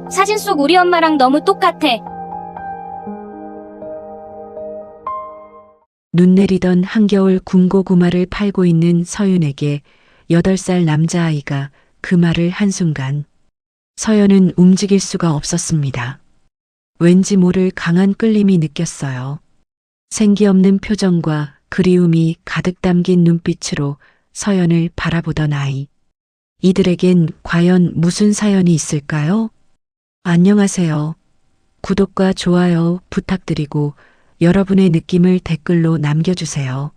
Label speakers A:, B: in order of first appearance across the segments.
A: 사진 속 우리 엄마랑 너무 똑같아.
B: 눈 내리던 한겨울 군고구마를 팔고 있는 서윤에게 8살 남자아이가 그 말을 한순간 서연은 움직일 수가 없었습니다. 왠지 모를 강한 끌림이 느꼈어요. 생기 없는 표정과 그리움이 가득 담긴 눈빛으로 서연을 바라보던 아이. 이들에겐 과연 무슨 사연이 있을까요? 안녕하세요. 구독과 좋아요 부탁드리고 여러분의 느낌을 댓글로 남겨주세요.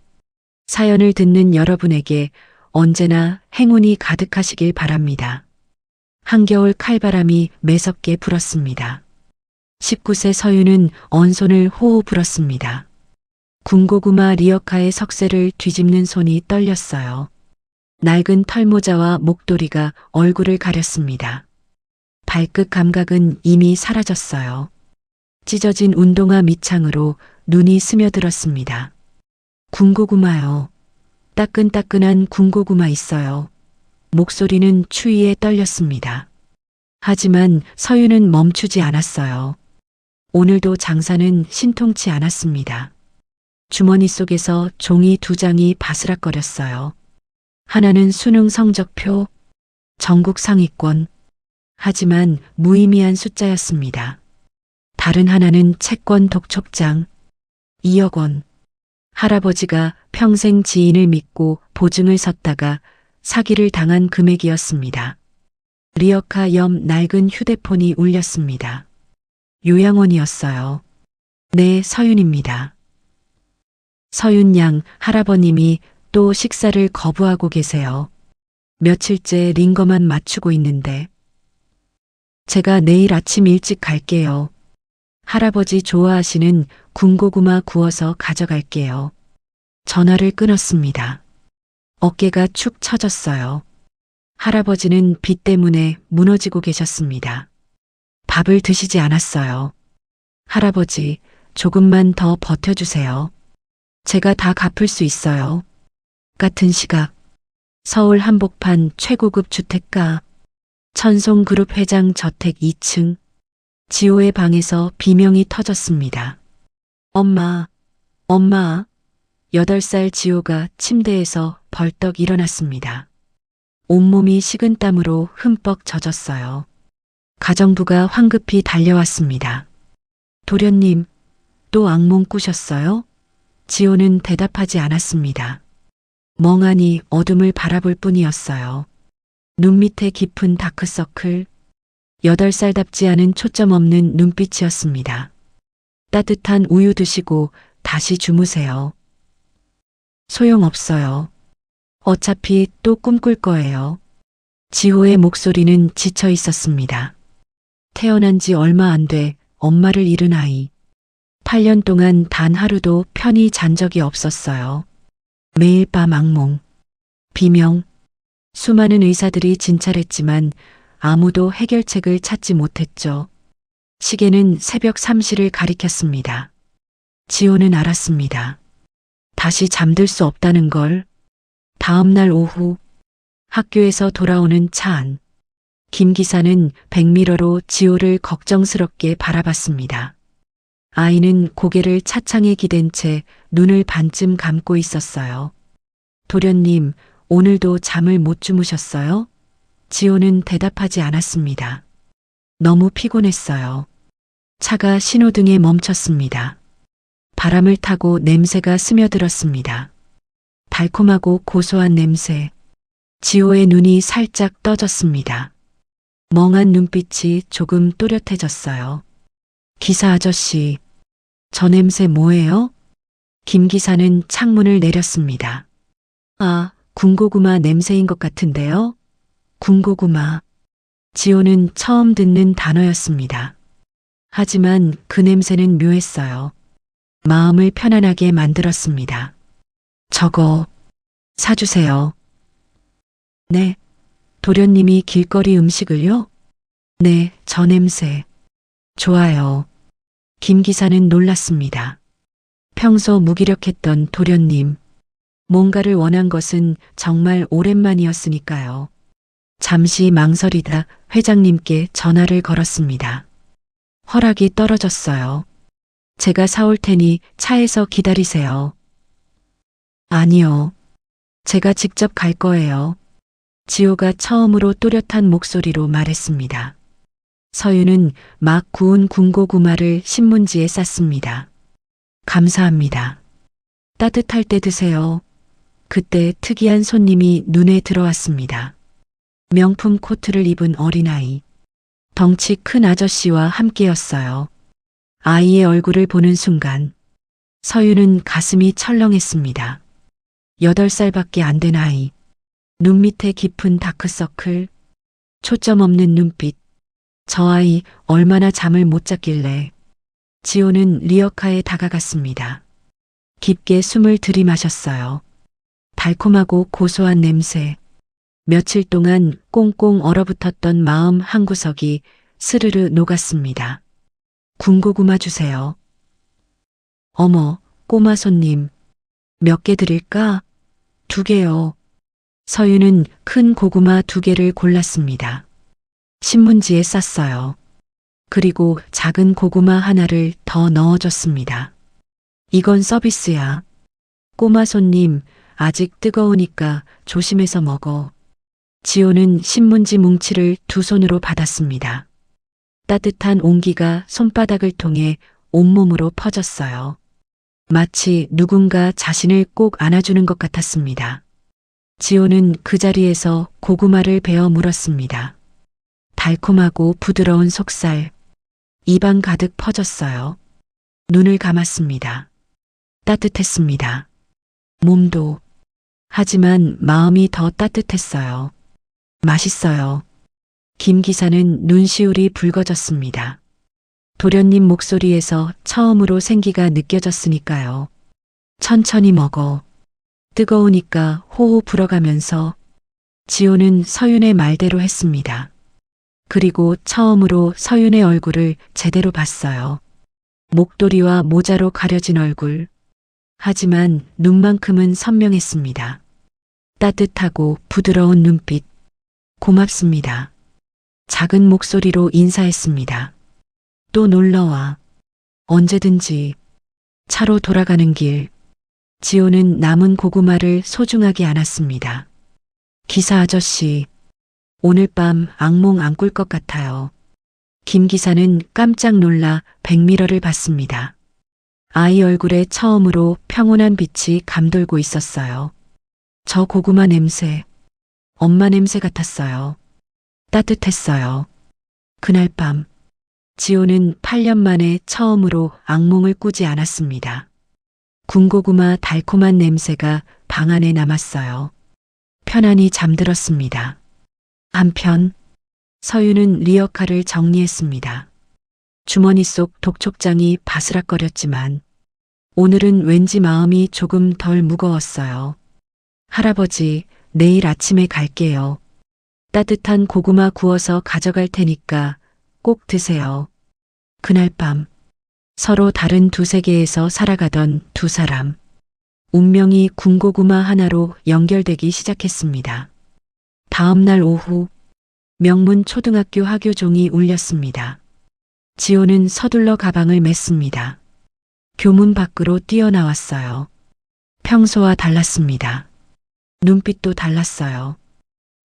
B: 사연을 듣는 여러분에게 언제나 행운이 가득하시길 바랍니다. 한겨울 칼바람이 매섭게 불었습니다. 19세 서윤은 언손을 호호 불었습니다. 군고구마 리어카의 석쇠를 뒤집는 손이 떨렸어요. 낡은 털모자와 목도리가 얼굴을 가렸습니다. 발끝 감각은 이미 사라졌어요. 찢어진 운동화 밑창으로 눈이 스며들었습니다. 군고구마요. 따끈따끈한 군고구마 있어요. 목소리는 추위에 떨렸습니다. 하지만 서윤은 멈추지 않았어요. 오늘도 장사는 신통치 않았습니다. 주머니 속에서 종이 2장이 바스락거렸어요. 하나는 수능 성적표, 전국 상위권. 하지만 무의미한 숫자였습니다. 다른 하나는 채권 독촉장, 2억 원. 할아버지가 평생 지인을 믿고 보증을 섰다가 사기를 당한 금액이었습니다. 리어카 옆 낡은 휴대폰이 울렸습니다. 요양원이었어요. 네, 서윤입니다. 서윤 양 할아버님이 또 식사를 거부하고 계세요. 며칠째 링거만 맞추고 있는데. 제가 내일 아침 일찍 갈게요. 할아버지 좋아하시는 군고구마 구워서 가져갈게요. 전화를 끊었습니다. 어깨가 축 처졌어요. 할아버지는 비 때문에 무너지고 계셨습니다. 밥을 드시지 않았어요. 할아버지, 조금만 더 버텨주세요. 제가 다 갚을 수 있어요. 같은 시각, 서울 한복판 최고급 주택가, 천송그룹 회장 저택 2층, 지호의 방에서 비명이 터졌습니다. 엄마, 엄마. 8살 지호가 침대에서 벌떡 일어났습니다. 온몸이 식은땀으로 흠뻑 젖었어요. 가정부가 황급히 달려왔습니다. 도련님, 또 악몽 꾸셨어요? 지호는 대답하지 않았습니다. 멍하니 어둠을 바라볼 뿐이었어요. 눈 밑에 깊은 다크서클, 8살답지 않은 초점 없는 눈빛이었습니다. 따뜻한 우유 드시고 다시 주무세요. 소용없어요. 어차피 또 꿈꿀 거예요. 지호의 목소리는 지쳐 있었습니다. 태어난 지 얼마 안 돼 엄마를 잃은 아이. 8년 동안 단 하루도 편히 잔 적이 없었어요. 매일 밤 악몽, 비명, 수많은 의사들이 진찰했지만 아무도 해결책을 찾지 못했죠. 시계는 새벽 3시를 가리켰습니다. 지호는 알았습니다. 다시 잠들 수 없다는 걸. 다음 날 오후 학교에서 돌아오는 차 안. 김 기사는 백미러로 지호를 걱정스럽게 바라봤습니다. 아이는 고개를 차창에 기댄 채 눈을 반쯤 감고 있었어요. 도련님, 오늘도 잠을 못 주무셨어요? 지호는 대답하지 않았습니다. 너무 피곤했어요. 차가 신호등에 멈췄습니다. 바람을 타고 냄새가 스며들었습니다. 달콤하고 고소한 냄새. 지호의 눈이 살짝 떠졌습니다. 멍한 눈빛이 조금 또렷해졌어요. 기사 아저씨, 저 냄새 뭐예요? 김 기사는 창문을 내렸습니다. 아, 군고구마 냄새인 것 같은데요? 군고구마. 지호는 처음 듣는 단어였습니다. 하지만 그 냄새는 묘했어요. 마음을 편안하게 만들었습니다. 저거 사주세요. 네. 도련님이 길거리 음식을요? 네, 저 냄새. 좋아요. 김 기사는 놀랐습니다. 평소 무기력했던 도련님. 뭔가를 원한 것은 정말 오랜만이었으니까요. 잠시 망설이다 회장님께 전화를 걸었습니다. 허락이 떨어졌어요. 제가 사올 테니 차에서 기다리세요. 아니요. 제가 직접 갈 거예요. 지호가 처음으로 또렷한 목소리로 말했습니다. 서유는 막 구운 군고구마를 신문지에 쌌습니다. 감사합니다. 따뜻할 때 드세요. 그때 특이한 손님이 눈에 들어왔습니다. 명품 코트를 입은 어린아이. 덩치 큰 아저씨와 함께였어요. 아이의 얼굴을 보는 순간 서유는 가슴이 철렁했습니다. 8살밖에 안 된 아이. 눈 밑에 깊은 다크서클. 초점 없는 눈빛. 저 아이 얼마나 잠을 못 잤길래. 지호는 리어카에 다가갔습니다. 깊게 숨을 들이마셨어요. 달콤하고 고소한 냄새. 며칠 동안 꽁꽁 얼어붙었던 마음 한구석이 스르르 녹았습니다. 군고구마 주세요. 어머, 꼬마 손님. 몇 개 드릴까? 2개요. 서유는 큰 고구마 2개를 골랐습니다. 신문지에 쌌어요. 그리고 작은 고구마 하나를 더 넣어줬습니다. 이건 서비스야. 꼬마 손님, 아직 뜨거우니까 조심해서 먹어. 지호는 신문지 뭉치를 2손으로 받았습니다. 따뜻한 온기가 손바닥을 통해 온몸으로 퍼졌어요. 마치 누군가 자신을 꼭 안아주는 것 같았습니다. 지호는 그 자리에서 고구마를 베어 물었습니다. 달콤하고 부드러운 속살, 입안 가득 퍼졌어요. 눈을 감았습니다. 따뜻했습니다. 몸도. 하지만 마음이 더 따뜻했어요. 맛있어요. 김 기사는 눈시울이 붉어졌습니다. 도련님 목소리에서 처음으로 생기가 느껴졌으니까요. 천천히 먹어. 뜨거우니까 호호 불어가면서. 지호는 서윤의 말대로 했습니다. 그리고 처음으로 서윤의 얼굴을 제대로 봤어요. 목도리와 모자로 가려진 얼굴. 하지만 눈만큼은 선명했습니다. 따뜻하고 부드러운 눈빛. 고맙습니다. 작은 목소리로 인사했습니다. 또 놀러와. 언제든지. 차로 돌아가는 길. 지호는 남은 고구마를 소중하게 안았습니다. 기사 아저씨, 오늘 밤 악몽 안 꿀 것 같아요. 김 기사는 깜짝 놀라 백미러를 봤습니다. 아이 얼굴에 처음으로 평온한 빛이 감돌고 있었어요. 저 고구마 냄새, 엄마 냄새 같았어요. 따뜻했어요. 그날 밤, 지호는 8년 만에 처음으로 악몽을 꾸지 않았습니다. 군고구마 달콤한 냄새가 방 안에 남았어요. 편안히 잠들었습니다. 한편 서유는 리어카를 정리했습니다. 주머니 속 독촉장이 바스락거렸지만 오늘은 왠지 마음이 조금 덜 무거웠어요. 할아버지, 내일 아침에 갈게요. 따뜻한 고구마 구워서 가져갈 테니까 꼭 드세요. 그날 밤 서로 다른 두 세계에서 살아가던 두 사람. 운명이 군고구마 하나로 연결되기 시작했습니다. 다음 날 오후 명문 초등학교 하교종이 울렸습니다. 지호는 서둘러 가방을 맸습니다. 교문 밖으로 뛰어나왔어요. 평소와 달랐습니다. 눈빛도 달랐어요.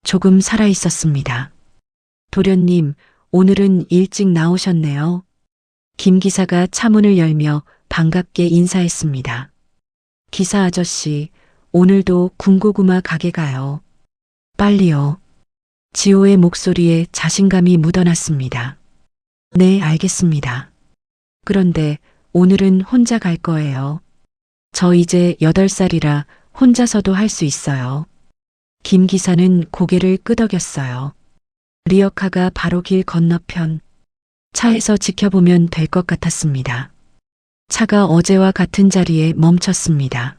B: 조금 살아있었습니다. 도련님, 오늘은 일찍 나오셨네요. 김 기사가 차문을 열며 반갑게 인사했습니다. 기사 아저씨, 오늘도 군고구마 가게 가요. 빨리요. 지호의 목소리에 자신감이 묻어났습니다. 네, 알겠습니다. 그런데 오늘은 혼자 갈 거예요. 저 이제 8살이라 혼자서도 할 수 있어요. 김 기사는 고개를 끄덕였어요. 리어카가 바로 길 건너편. 차에서 지켜보면 될 것 같았습니다. 차가 어제와 같은 자리에 멈췄습니다.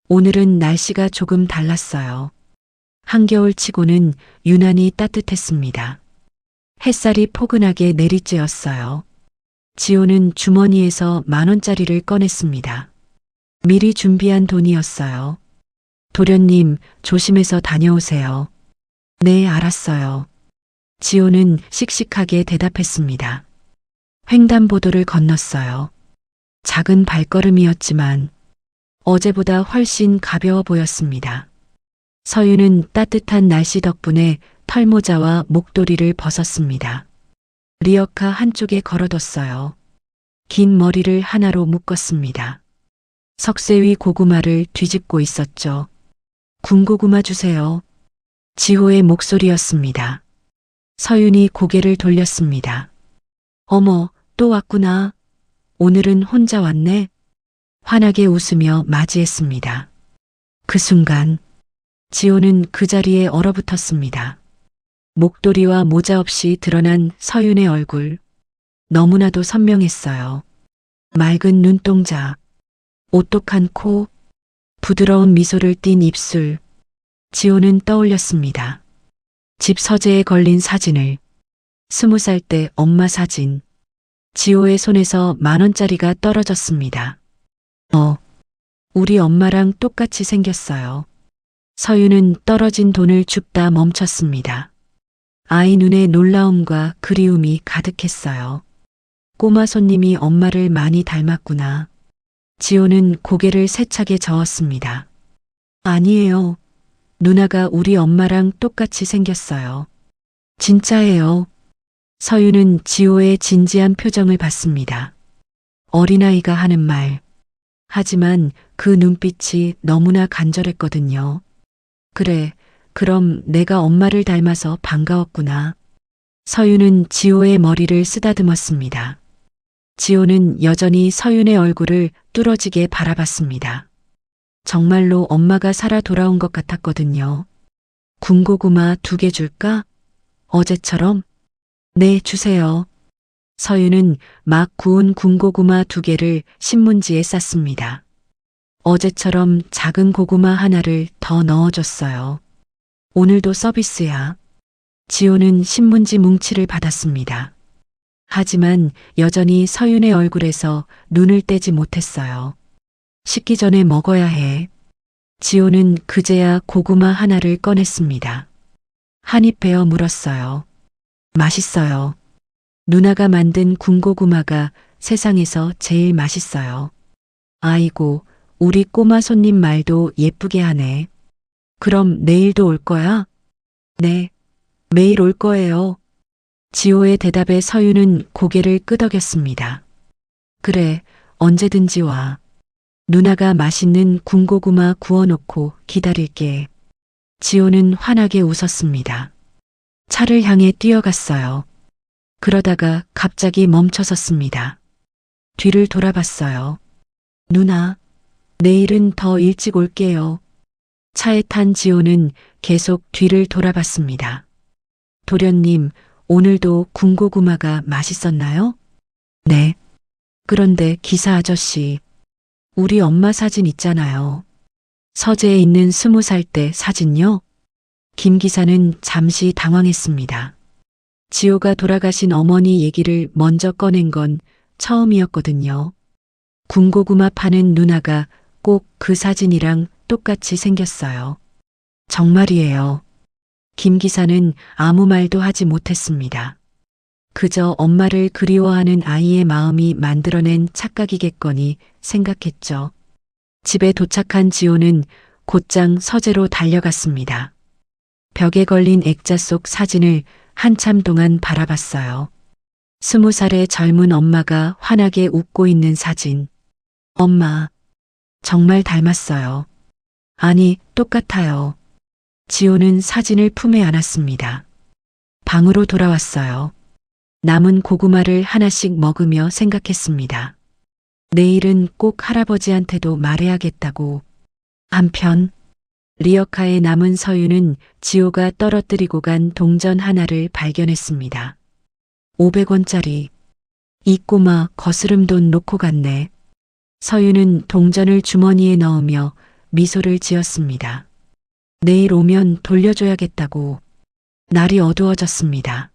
B: 오늘은 날씨가 조금 달랐어요. 한겨울 치고는 유난히 따뜻했습니다. 햇살이 포근하게 내리쬐었어요. 지호는 주머니에서 10,000원짜리를 꺼냈습니다. 미리 준비한 돈이었어요. 도련님, 조심해서 다녀오세요. 네, 알았어요. 지호는 씩씩하게 대답했습니다. 횡단보도를 건넜어요. 작은 발걸음이었지만 어제보다 훨씬 가벼워 보였습니다. 서유는 따뜻한 날씨 덕분에 털모자와 목도리를 벗었습니다. 리어카 한쪽에 걸어뒀어요. 긴 머리를 하나로 묶었습니다. 석쇠 위 고구마를 뒤집고 있었죠. 군고구마 주세요. 지호의 목소리였습니다. 서윤이 고개를 돌렸습니다. 어머, 또 왔구나. 오늘은 혼자 왔네. 환하게 웃으며 맞이했습니다. 그 순간 지호는 그 자리에 얼어붙었습니다. 목도리와 모자 없이 드러난 서윤의 얼굴. 너무나도 선명했어요. 맑은 눈동자, 오똑한 코, 부드러운 미소를 띤 입술. 지호는 떠올렸습니다. 집 서재에 걸린 사진을. 20살 때 엄마 사진. 지호의 손에서 10,000원짜리가 떨어졌습니다. 우리 엄마랑 똑같이 생겼어요. 서유는 떨어진 돈을 줍다 멈췄습니다. 아이 눈에 놀라움과 그리움이 가득했어요. 꼬마 손님이 엄마를 많이 닮았구나. 지호는 고개를 세차게 저었습니다. 아니에요. 누나가 우리 엄마랑 똑같이 생겼어요. 진짜예요. 서유는 지호의 진지한 표정을 봤습니다. 어린아이가 하는 말. 하지만 그 눈빛이 너무나 간절했거든요. 그래, 그럼 내가 엄마를 닮아서 반가웠구나. 서유는 지호의 머리를 쓰다듬었습니다. 지호는 여전히 서윤의 얼굴을 뚫어지게 바라봤습니다. 정말로 엄마가 살아 돌아온 것 같았거든요. 군고구마 2개 줄까? 어제처럼? 네, 주세요. 서윤은 막 구운 군고구마 2개를 신문지에 쌌습니다. 어제처럼 작은 고구마 하나를 더 넣어줬어요. 오늘도 서비스야. 지호는 신문지 뭉치를 받았습니다. 하지만 여전히 서윤의 얼굴에서 눈을 떼지 못했어요. 식기 전에 먹어야 해. 지호는 그제야 고구마 하나를 꺼냈습니다. 한 입 베어 물었어요. 맛있어요. 누나가 만든 군고구마가 세상에서 제일 맛있어요. 아이고, 우리 꼬마 손님 말도 예쁘게 하네. 그럼 내일도 올 거야? 네, 매일 올 거예요. 지호의 대답에 서유는 고개를 끄덕였습니다. 그래, 언제든지 와. 누나가 맛있는 군고구마 구워놓고 기다릴게. 지호는 환하게 웃었습니다. 차를 향해 뛰어갔어요. 그러다가 갑자기 멈춰섰습니다. 뒤를 돌아봤어요. 누나, 내일은 더 일찍 올게요. 차에 탄 지호는 계속 뒤를 돌아봤습니다. 도련님, 오늘도 군고구마가 맛있었나요? 네. 그런데 기사 아저씨, 우리 엄마 사진 있잖아요. 서재에 있는 20살 때 사진요? 김 기사는 잠시 당황했습니다. 지호가 돌아가신 어머니 얘기를 먼저 꺼낸 건 처음이었거든요. 군고구마 파는 누나가 꼭 그 사진이랑 똑같이 생겼어요. 정말이에요. 김 기사는 아무 말도 하지 못했습니다. 그저 엄마를 그리워하는 아이의 마음이 만들어낸 착각이겠거니 생각했죠. 집에 도착한 지호는 곧장 서재로 달려갔습니다. 벽에 걸린 액자 속 사진을 한참 동안 바라봤어요. 20살의 젊은 엄마가 환하게 웃고 있는 사진. 엄마, 정말 닮았어요. 아니, 똑같아요. 지호는 사진을 품에 안았습니다. 방으로 돌아왔어요. 남은 고구마를 하나씩 먹으며 생각했습니다. 내일은 꼭 할아버지한테도 말해야겠다고. 한편 리어카에 남은 서유는 지호가 떨어뜨리고 간 동전 하나를 발견했습니다. 500원짜리. 이 꼬마 거스름돈 놓고 갔네. 서유는 동전을 주머니에 넣으며 미소를 지었습니다. 내일 오면 돌려줘야겠다고. 날이 어두워졌습니다.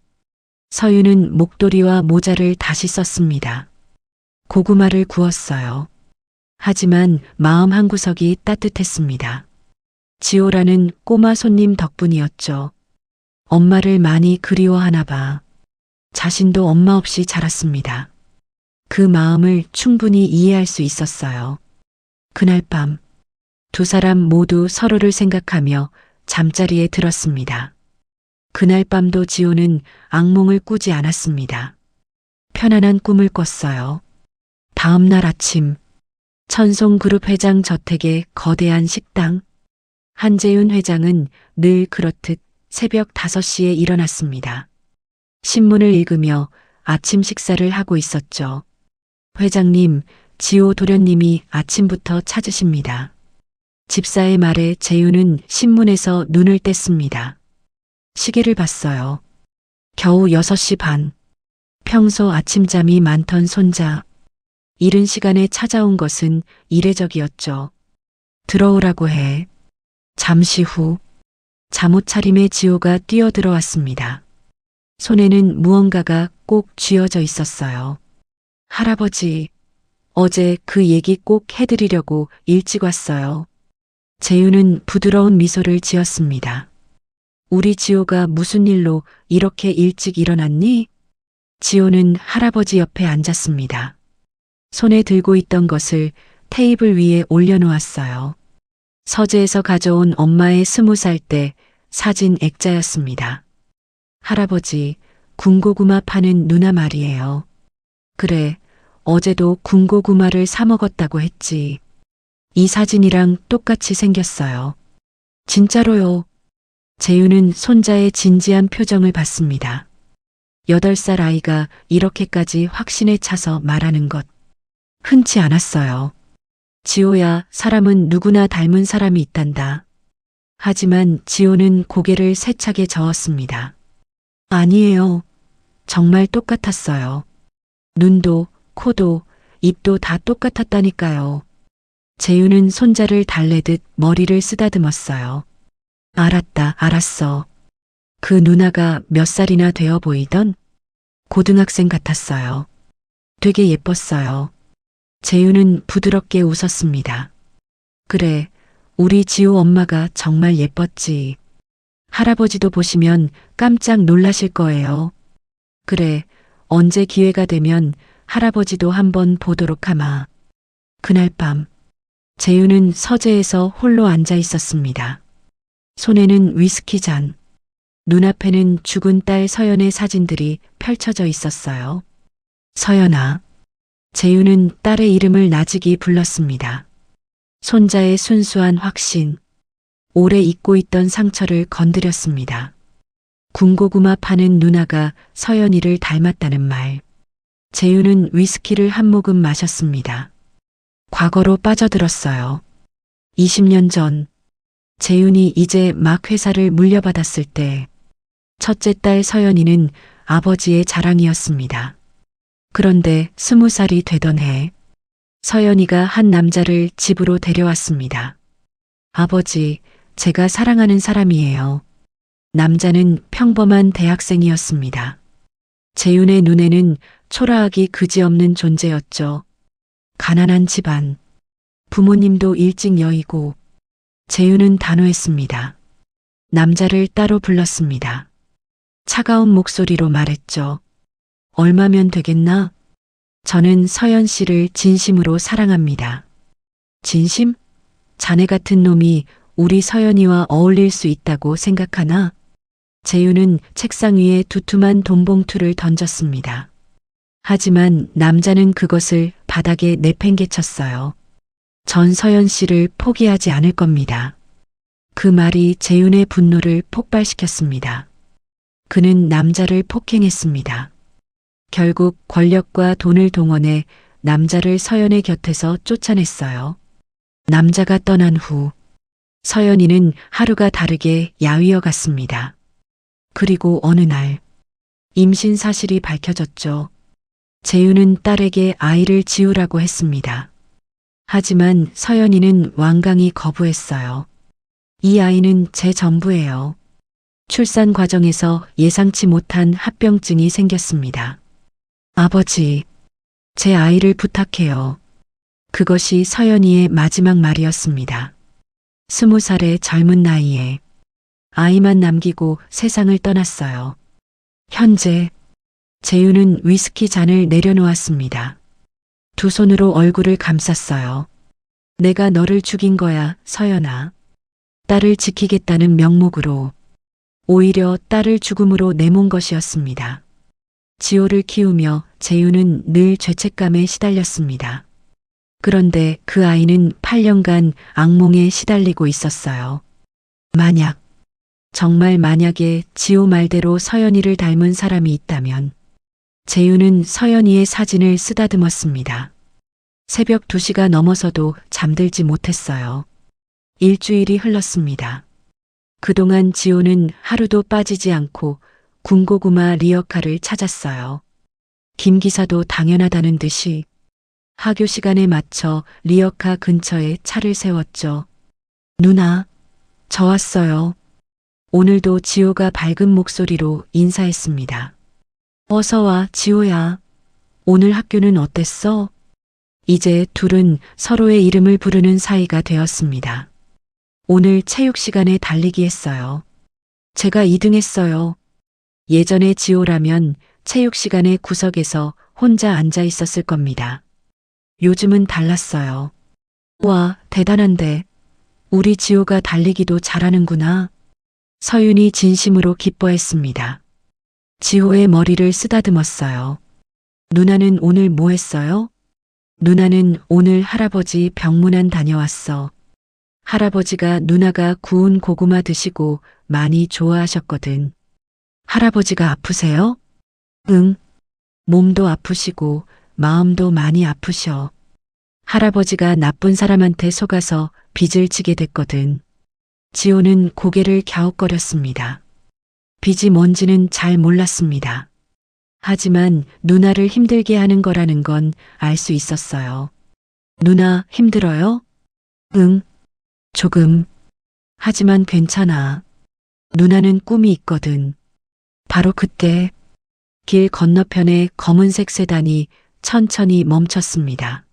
B: 서유는 목도리와 모자를 다시 썼습니다. 고구마를 구웠어요. 하지만 마음 한구석이 따뜻했습니다. 지호라는 꼬마 손님 덕분이었죠. 엄마를 많이 그리워하나 봐. 자신도 엄마 없이 자랐습니다. 그 마음을 충분히 이해할 수 있었어요. 그날 밤, 두 사람 모두 서로를 생각하며 잠자리에 들었습니다. 그날 밤도 지호는 악몽을 꾸지 않았습니다. 편안한 꿈을 꿨어요. 다음 날 아침, 천송그룹 회장 저택의 거대한 식당. 한재윤 회장은 늘 그렇듯 새벽 5시에 일어났습니다. 신문을 읽으며 아침 식사를 하고 있었죠. 회장님, 지호 도련님이 아침부터 찾으십니다. 집사의 말에 재윤은 신문에서 눈을 뗐습니다. 시계를 봤어요. 겨우 6시 반. 평소 아침잠이 많던 손자. 이른 시간에 찾아온 것은 이례적이었죠. 들어오라고 해. 잠시 후 잠옷 차림의 지호가 뛰어들어왔습니다. 손에는 무언가가 꼭 쥐어져 있었어요. 할아버지, 어제 그 얘기 꼭 해드리려고 일찍 왔어요. 재윤은 부드러운 미소를 지었습니다. 우리 지호가 무슨 일로 이렇게 일찍 일어났니? 지호는 할아버지 옆에 앉았습니다. 손에 들고 있던 것을 테이블 위에 올려놓았어요. 서재에서 가져온 엄마의 20살 때 사진 액자였습니다. 할아버지, 군고구마 파는 누나 말이에요. 그래, 어제도 군고구마를 사 먹었다고 했지. 이 사진이랑 똑같이 생겼어요. 진짜로요. 재윤은 손자의 진지한 표정을 봤습니다. 8살 아이가 이렇게까지 확신에 차서 말하는 것. 흔치 않았어요. 지호야, 사람은 누구나 닮은 사람이 있단다. 하지만 지호는 고개를 세차게 저었습니다. 아니에요. 정말 똑같았어요. 눈도, 코도, 입도 다 똑같았다니까요. 재윤은 손자를 달래듯 머리를 쓰다듬었어요. 알았다, 알았어. 그 누나가 몇 살이나 되어 보이던? 고등학생 같았어요. 되게 예뻤어요. 재윤은 부드럽게 웃었습니다. 그래, 우리 지호 엄마가 정말 예뻤지. 할아버지도 보시면 깜짝 놀라실 거예요. 그래, 언제 기회가 되면 할아버지도 한번 보도록 하마. 그날 밤, 재윤은 서재에서 홀로 앉아 있었습니다. 손에는 위스키 잔, 눈앞에는 죽은 딸 서연의 사진들이 펼쳐져 있었어요. 서연아. 재윤은 딸의 이름을 나직이 불렀습니다. 손자의 순수한 확신, 오래 잊고 있던 상처를 건드렸습니다. 군고구마 파는 누나가 서연이를 닮았다는 말. 재윤은 위스키를 한 모금 마셨습니다. 과거로 빠져들었어요. 20년 전, 재윤이 이제 막 회사를 물려받았을 때, 첫째 딸 서연이는 아버지의 자랑이었습니다. 그런데 20살이 되던 해, 서연이가 한 남자를 집으로 데려왔습니다. 아버지, 제가 사랑하는 사람이에요. 남자는 평범한 대학생이었습니다. 재윤의 눈에는 초라하기 그지없는 존재였죠. 가난한 집안, 부모님도 일찍 여의고, 재윤은 단호했습니다. 남자를 따로 불렀습니다. 차가운 목소리로 말했죠. 얼마면 되겠나? 저는 서연 씨를 진심으로 사랑합니다. 진심? 자네 같은 놈이 우리 서연이와 어울릴 수 있다고 생각하나? 재윤은 책상 위에 두툼한 돈봉투를 던졌습니다. 하지만 남자는 그것을 바닥에 내팽개쳤어요. 전 서연 씨를 포기하지 않을 겁니다. 그 말이 재윤의 분노를 폭발시켰습니다. 그는 남자를 폭행했습니다. 결국 권력과 돈을 동원해 남자를 서연의 곁에서 쫓아냈어요. 남자가 떠난 후 서연이는 하루가 다르게 야위어 갔습니다. 그리고 어느 날 임신 사실이 밝혀졌죠. 재윤은 딸에게 아이를 지우라고 했습니다. 하지만 서연이는 완강히 거부했어요. 이 아이는 제 전부예요. 출산 과정에서 예상치 못한 합병증이 생겼습니다. 아버지, 제 아이를 부탁해요. 그것이 서연이의 마지막 말이었습니다. 20살의 젊은 나이에 아이만 남기고 세상을 떠났어요. 현재 재윤은 위스키 잔을 내려놓았습니다. 두 손으로 얼굴을 감쌌어요. 내가 너를 죽인 거야, 서연아. 딸을 지키겠다는 명목으로. 오히려 딸을 죽음으로 내몬 것이었습니다. 지호를 키우며 재윤은 늘 죄책감에 시달렸습니다. 그런데 그 아이는 8년간 악몽에 시달리고 있었어요. 만약, 정말 만약에 지호 말대로 서연이를 닮은 사람이 있다면 재윤은 서연이의 사진을 쓰다듬었습니다. 새벽 2시가 넘어서도 잠들지 못했어요. 일주일이 흘렀습니다. 그동안 지호는 하루도 빠지지 않고 군고구마 리어카를 찾았어요. 김 기사도 당연하다는 듯이 하교 시간에 맞춰 리어카 근처에 차를 세웠죠. 누나, 저 왔어요. 오늘도 지호가 밝은 목소리로 인사했습니다. 어서 와, 지호야. 오늘 학교는 어땠어? 이제 둘은 서로의 이름을 부르는 사이가 되었습니다. 오늘 체육 시간에 달리기 했어요. 제가 2등 했어요. 예전에 지호라면 체육 시간에 구석에서 혼자 앉아 있었을 겁니다. 요즘은 달랐어요. 와, 대단한데. 우리 지호가 달리기도 잘하는구나. 서윤이 진심으로 기뻐했습니다. 지호의 머리를 쓰다듬었어요. 누나는 오늘 뭐 했어요? 누나는 오늘 할아버지 병문안 다녀왔어. 할아버지가 누나가 구운 고구마 드시고 많이 좋아하셨거든. 할아버지가 아프세요? 응. 몸도 아프시고 마음도 많이 아프셔. 할아버지가 나쁜 사람한테 속아서 빚을 지게 됐거든. 지호는 고개를 갸웃거렸습니다. 빚이 뭔지는 잘 몰랐습니다. 하지만 누나를 힘들게 하는 거라는 건 알 수 있었어요. 누나 힘들어요? 응. 조금. 하지만 괜찮아. 누나는 꿈이 있거든. 바로 그때 길 건너편에 검은색 세단이 천천히 멈췄습니다.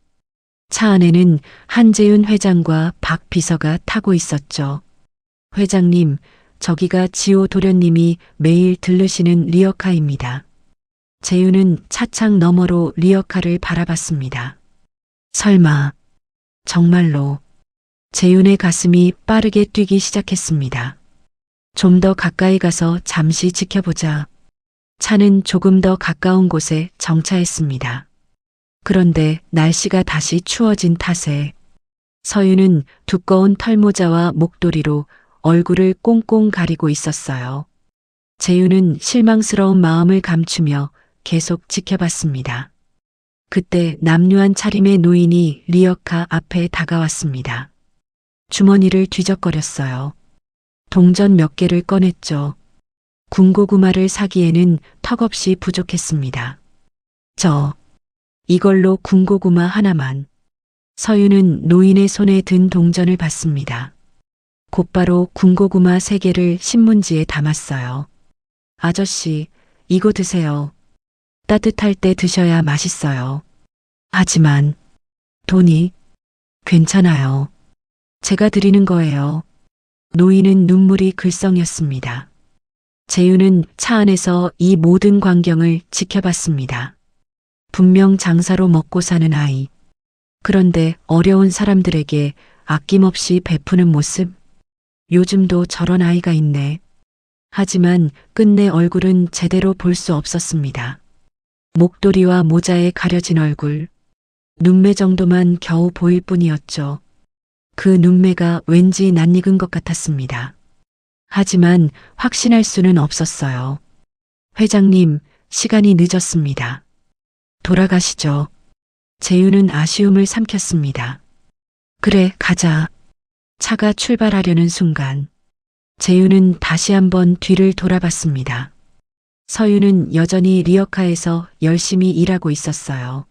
B: 차 안에는 한재윤 회장과 박 비서가 타고 있었죠. 회장님, 저기가 지호 도련님이 매일 들르시는 리어카입니다. 재윤은 차창 너머로 리어카를 바라봤습니다. 설마, 정말로. 재윤의 가슴이 빠르게 뛰기 시작했습니다. 좀 더 가까이 가서 잠시 지켜보자. 차는 조금 더 가까운 곳에 정차했습니다. 그런데 날씨가 다시 추워진 탓에 서윤은 두꺼운 털모자와 목도리로 얼굴을 꽁꽁 가리고 있었어요. 재윤은 실망스러운 마음을 감추며 계속 지켜봤습니다. 그때 남루한 차림의 노인이 리어카 앞에 다가왔습니다. 주머니를 뒤적거렸어요. 동전 몇 개를 꺼냈죠. 군고구마를 사기에는 턱없이 부족했습니다. 이걸로 군고구마 하나만. 서윤은 노인의 손에 든 동전을 받습니다. 곧바로 군고구마 3개를 신문지에 담았어요. 아저씨, 이거 드세요. 따뜻할 때 드셔야 맛있어요. 하지만 돈이 괜찮아요. 제가 드리는 거예요. 노인은 눈물이 글썽였습니다. 재윤은 차 안에서 이 모든 광경을 지켜봤습니다. 분명 장사로 먹고 사는 아이. 그런데 어려운 사람들에게 아낌없이 베푸는 모습. 요즘도 저런 아이가 있네. 하지만 끝내 얼굴은 제대로 볼 수 없었습니다. 목도리와 모자에 가려진 얼굴. 눈매 정도만 겨우 보일 뿐이었죠. 그 눈매가 왠지 낯익은 것 같았습니다. 하지만 확신할 수는 없었어요. 회장님, 시간이 늦었습니다. 돌아가시죠. 재윤은 아쉬움을 삼켰습니다. 그래, 가자. 차가 출발하려는 순간 재윤은 다시 한번 뒤를 돌아봤습니다. 서윤은 여전히 리어카에서 열심히 일하고 있었어요.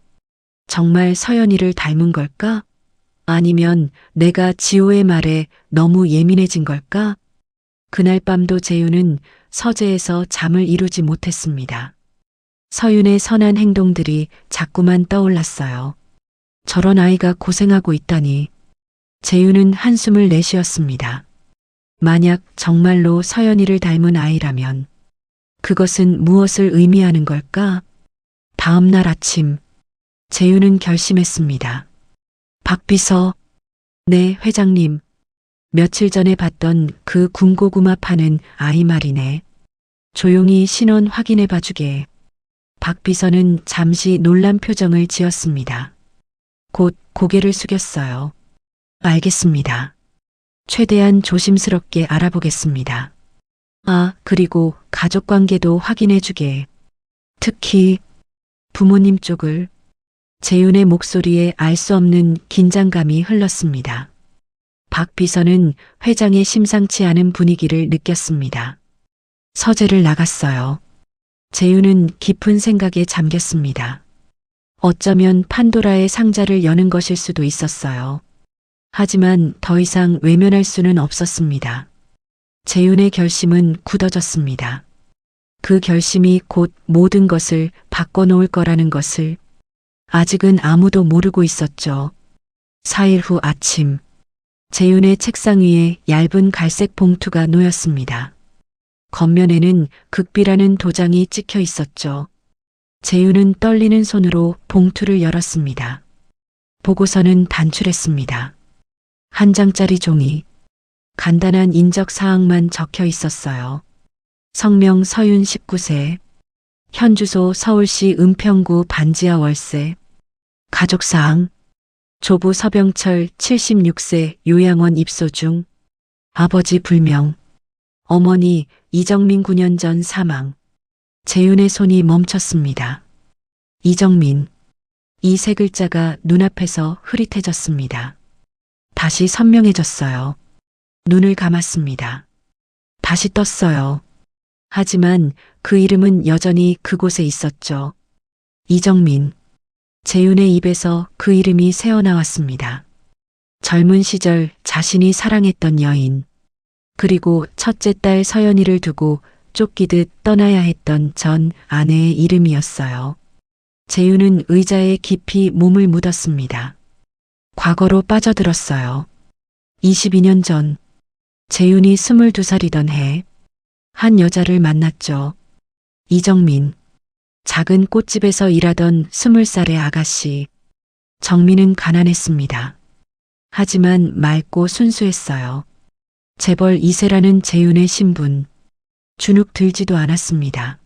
B: 정말 서연이를 닮은 걸까? 아니면 내가 지호의 말에 너무 예민해진 걸까? 그날 밤도 재윤은 서재에서 잠을 이루지 못했습니다. 서윤의 선한 행동들이 자꾸만 떠올랐어요. 저런 아이가 고생하고 있다니. 재윤은 한숨을 내쉬었습니다. 만약 정말로 서연이를 닮은 아이라면 그것은 무엇을 의미하는 걸까? 다음 날 아침, 재윤은 결심했습니다. 박 비서, 네, 회장님. 며칠 전에 봤던 그 군고구마 파는 아이 말이네. 조용히 신원 확인해 봐주게. 박 비서는 잠시 놀란 표정을 지었습니다. 곧 고개를 숙였어요. 알겠습니다. 최대한 조심스럽게 알아보겠습니다. 아, 그리고 가족 관계도 확인해 주게. 특히 부모님 쪽을. 재윤의 목소리에 알 수 없는 긴장감이 흘렀습니다. 박 비서는 회장의 심상치 않은 분위기를 느꼈습니다. 서재를 나갔어요. 재윤은 깊은 생각에 잠겼습니다. 어쩌면 판도라의 상자를 여는 것일 수도 있었어요. 하지만 더 이상 외면할 수는 없었습니다. 재윤의 결심은 굳어졌습니다. 그 결심이 곧 모든 것을 바꿔놓을 거라는 것을 아직은 아무도 모르고 있었죠. 4일 후 아침, 재윤의 책상 위에 얇은 갈색 봉투가 놓였습니다. 겉면에는 극비라는 도장이 찍혀 있었죠. 재윤은 떨리는 손으로 봉투를 열었습니다. 보고서는 단출했습니다. 한 장짜리 종이, 간단한 인적 사항만 적혀 있었어요. 성명 서윤 19세, 현주소 서울시 은평구 반지하 월세, 가족사항, 조부 서병철 76세 요양원 입소 중, 아버지 불명, 어머니 이정민 9년 전 사망. 재윤의 손이 멈췄습니다. 이정민. 이 세 글자가 눈앞에서 흐릿해졌습니다. 다시 선명해졌어요. 눈을 감았습니다. 다시 떴어요. 하지만 그 이름은 여전히 그곳에 있었죠. 이정민. 재윤의 입에서 그 이름이 새어나왔습니다. 젊은 시절 자신이 사랑했던 여인, 그리고 첫째 딸 서연이를 두고 쫓기듯 떠나야 했던 전 아내의 이름이었어요. 재윤은 의자에 깊이 몸을 묻었습니다. 과거로 빠져들었어요. 22년 전, 재윤이 22살이던 해, 한 여자를 만났죠. 이정민. 작은 꽃집에서 일하던 20살의 아가씨. 정민은 가난했습니다. 하지만 맑고 순수했어요. 재벌 2세라는 재윤의 신분. 주눅 들지도 않았습니다.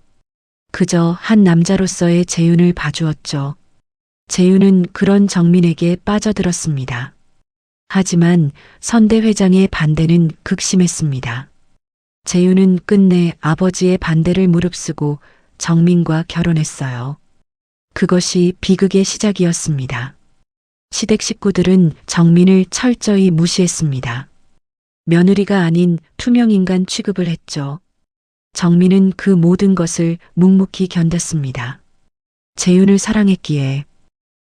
B: 그저 한 남자로서의 재윤을 봐주었죠. 재윤은 그런 정민에게 빠져들었습니다. 하지만 선대 회장의 반대는 극심했습니다. 재윤은 끝내 아버지의 반대를 무릅쓰고 정민과 결혼했어요. 그것이 비극의 시작이었습니다. 시댁 식구들은 정민을 철저히 무시했습니다. 며느리가 아닌 투명인간 취급을 했죠. 정민은 그 모든 것을 묵묵히 견뎠습니다. 재윤을 사랑했기에,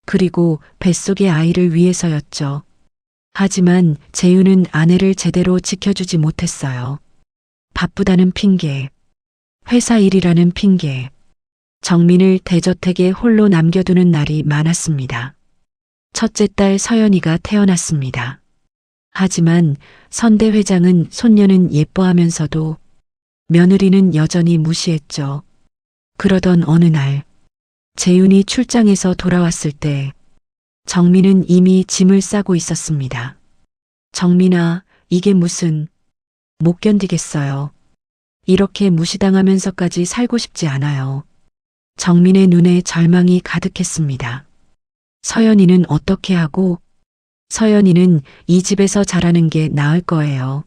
B: 그리고 뱃속의 아이를 위해서였죠. 하지만 재윤은 아내를 제대로 지켜주지 못했어요. 바쁘다는 핑계, 회사 일이라는 핑계, 정민을 대저택에 홀로 남겨두는 날이 많았습니다. 첫째 딸 서연이가 태어났습니다. 하지만 선대 회장은 손녀는 예뻐하면서도 며느리는 여전히 무시했죠. 그러던 어느 날, 재윤이 출장에서 돌아왔을 때 정민은 이미 짐을 싸고 있었습니다. 정민아, 이게 무슨... 못 견디겠어요. 이렇게 무시당하면서까지 살고 싶지 않아요. 정민의 눈에 절망이 가득했습니다. 서연이는 어떻게 하고? 서연이는 이 집에서 자라는 게 나을 거예요.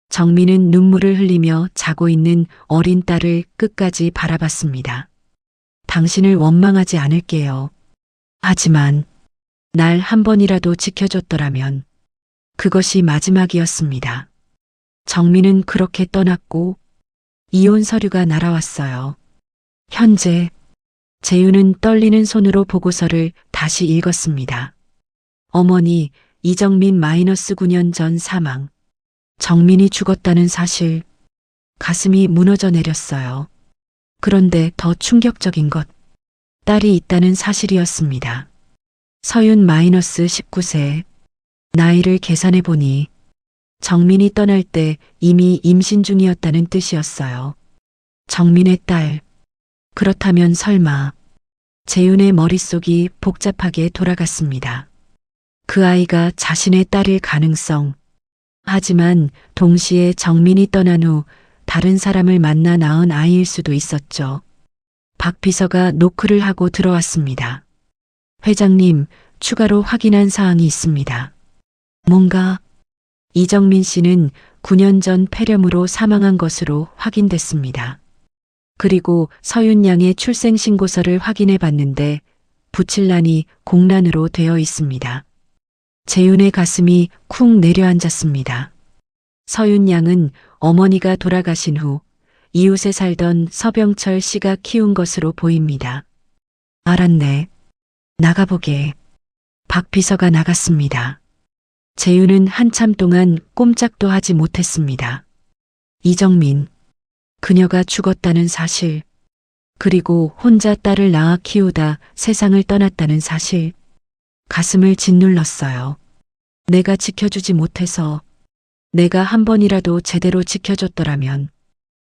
B: 정민은 눈물을 흘리며 자고 있는 어린 딸을 끝까지 바라봤습니다. 당신을 원망하지 않을게요. 하지만 날 한 번이라도 지켜줬더라면 그것이 마지막이었습니다. 정민은 그렇게 떠났고 이혼 서류가 날아왔어요. 현재 재윤은 떨리는 손으로 보고서를 다시 읽었습니다. 어머니 이정민 -9년 전 사망. 정민이 죽었다는 사실. 가슴이 무너져 내렸어요. 그런데 더 충격적인 것, 딸이 있다는 사실이었습니다. 서윤 -19세. 나이를 계산해 보니 정민이 떠날 때 이미 임신 중이었다는 뜻이었어요. 정민의 딸. 그렇다면 설마. 재윤의 머릿속이 복잡하게 돌아갔습니다. 그 아이가 자신의 딸일 가능성. 하지만 동시에 정민이 떠난 후 다른 사람을 만나 낳은 아이일 수도 있었죠. 박 비서가 노크를 하고 들어왔습니다. 회장님, 추가로 확인한 사항이 있습니다. 뭔가? 이정민 씨는 9년 전 폐렴으로 사망한 것으로 확인됐습니다. 그리고 서윤 양의 출생신고서를 확인해 봤는데 부칠란이 공란으로 되어 있습니다. 재윤의 가슴이 쿵 내려앉았습니다. 서윤 양은 어머니가 돌아가신 후 이웃에 살던 서병철 씨가 키운 것으로 보입니다. 알았네. 나가보게. 박 비서가 나갔습니다. 재윤은 한참 동안 꼼짝도 하지 못했습니다. 이정민. 그녀가 죽었다는 사실. 그리고 혼자 딸을 낳아 키우다 세상을 떠났다는 사실. 가슴을 짓눌렀어요. 내가 지켜주지 못해서, 내가 한 번이라도 제대로 지켜줬더라면.